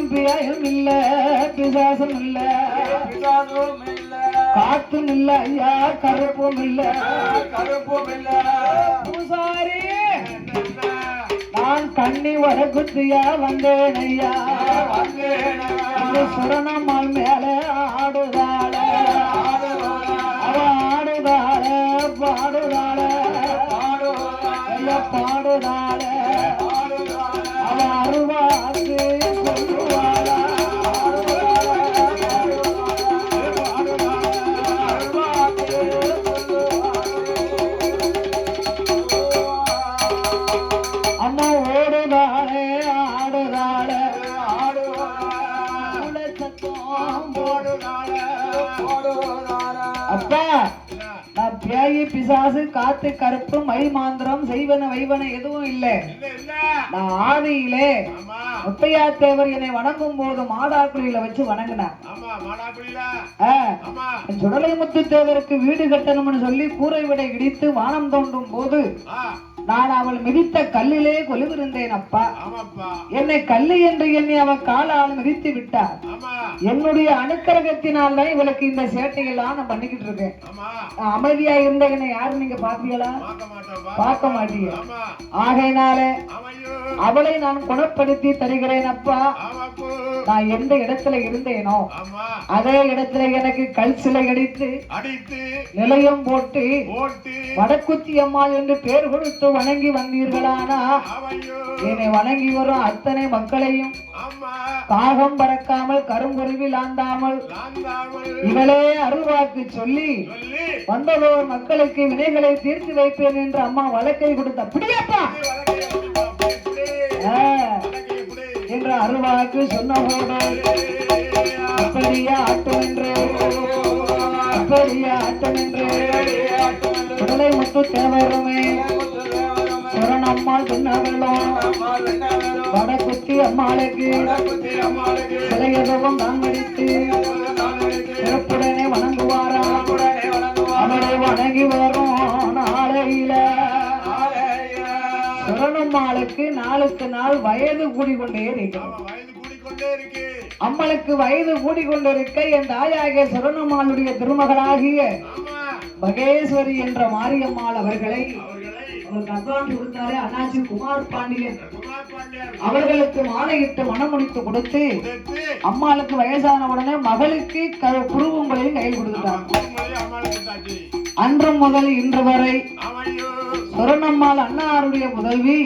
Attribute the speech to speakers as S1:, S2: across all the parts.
S1: பியாயும் இல்ல பிசாசும் இல்ல காத்தும் இல்ல ஐயா கருப்பும் இல்ல பூசாரி நான் கண்ணி வர குத்தியா வந்தேன் ஐயா சுரணம்மாள் மேல ஆடுதாள அவ ஆடுதாள பாடுதாள பாடுதாள அவ அருவாக்கு சொல்லுவாள அம்மா ஓடுதாளே ஆடுதாள அப்பா நான் பேயி பிசாசு காத்து கருப்பு மை மாந்திரம் செய்வன வைவன எதுவும் இல்லை. நான் ஆதியிலே முத்தையா தேவர் என்னை வணங்கும் போது மாதாக்குழியில வச்சு வணங்கினார். சுடலை முத்து தேவருக்கு வீடு கட்டணும்னு சொல்லி கூரை விட இடித்து வானம் தோண்டும் போது நான் அவள் மிதித்த கல்லிலே கொலுவிருந்தேன் அப்பா. என்னை கல்லு என்று எண்ணி அவள் காலால் மிதித்து விட்டார். என்னுடைய அனுக்கிரகத்தினால் தான் இவளுக்கு இந்த சேட்டையெல்லாம் நான் பண்ணிக்கிட்டு இருக்கேன். அமைதியா இருந்த என்னை யாரும் நீங்க பாப்பீங்களா? பார்க்க மாட்டீங்க. ஆகையினால அவளை நான் குணப்படுத்தி தருகிறேன் அப்பா. நான் எந்த இடத்துல இருந்தேனோ அதே இடத்துல எனக்கு கல் சிலை அடித்து நிலையம் போட்டு வடக்குத்தி அம்மா என்று பேர் கொடுத்து வணங்கி வந்தீர்களானா என்னை வணங்கி வரும் அத்தனை மக்களையும் காகம் பறக்காமல் கருங்குருவில் ஆண்டாமல் இவளே அருள்வாக்கு சொல்லி வந்ததோர் மக்களுக்கு வினைகளை தீர்த்து வைப்பேன் என்று அம்மா வழக்கை கொடுத்த பிடியப்பா என்ற அருள்வாக்கு சொன்னபோது அப்படியே ஆட்டம் என்று அப்படியே ஆட்டம் என்று சுடலை முத்து தேவருமே சுரணம்மாள் பின்னவர்களும் வடக்குத்தி அம்மாளுக்கு சிலையதுவும் தான் மடித்து சிறப்புடனே வணங்குவாரா. அவரை வணங்கி வரும் நாளையில சுரணம்மாளுக்கு நாளுக்கு நாள் வயது கூடிக்கொண்டே இருக்கிறது. அம்மளுக்கு வயது கூடிக்கொண்டிருக்க என் தாயாகிய சுரணம்மாளுடைய திருமகளாகிய மகேஸ்வரி என்ற மாரியம்மாள் அவர்களை கொடுத்தாரே அண்ணாச்சி குமார் பாண்டியன் அவர்களுக்கு மாலையிட்டு மனமுடித்து கொடுத்து அம்மாளுக்கு வயசான உடனே மகளுக்கு குருவங்களையும் கை கொடுத்துட்டாங்க. அன்று முதல் இன்று வரை சுரணம்மாள் அண்ணாருடைய முதல்வி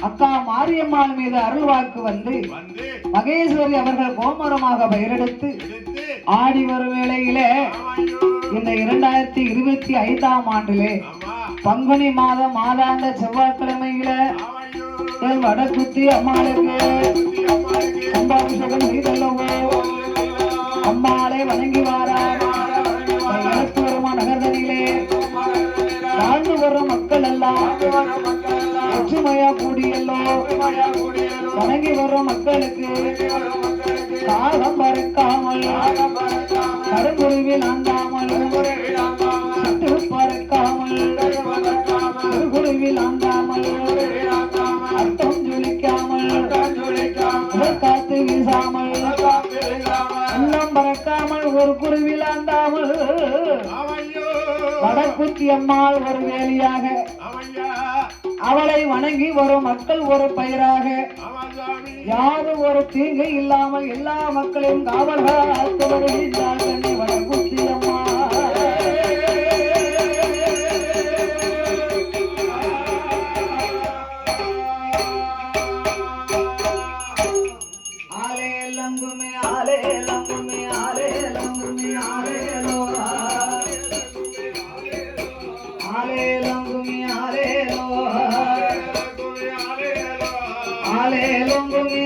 S1: அக்கா மாரியம்மாள் மீது அருள்வாக்கு வந்து மகேஸ்வரி அவர்கள் கோமரமாக பெயரெடுத்து ஆடி வரும் வேளையிலே இந்த 2025ஆம் ஆண்டிலே பங்குனி மாதம் மாதாந்த செவ்வாய்க்கிழமையில வடக்குத்தி அம்மாளுக்கு கும்பாபிஷேகம் செய்தல்லவோ அம்மாளை வணங்கி வாரார். வருமா நகர்தனிலே வாழ்ந்து வரும் மக்கள் எல்லாம் ஒற்றுமையா கூடியல்லோ வணங்கி வரும் மக்களுக்கு காகம் பறக்காமல் கருங்குருவில் ஆண்டாமல் சுட்டு பறக்காமல் குருகுருவில் ஆண்டாமல் அர்த்தம் ஜொலிக்காமல் காத்து வீசாமல் உள்ளம் பறக்காமல் ஒரு குருவில் ஆண்டாமல் வடக்குத்தி அம்மாள் ஒரு வேலியாக அவளை வணங்கி வரும் மக்கள் ஒரு பயிராக யாரும் ஒரு தீங்கு இல்லாமல் எல்லா மக்களையும் காவல்கள் வடக்குத்தி அம்மா ஆலே லங்குமே ஆலே லங்குமே ஆலே லங்குமே ஆலேலோ ஆலே லங்குமே ஆலேலோ ஆலே லங்குமே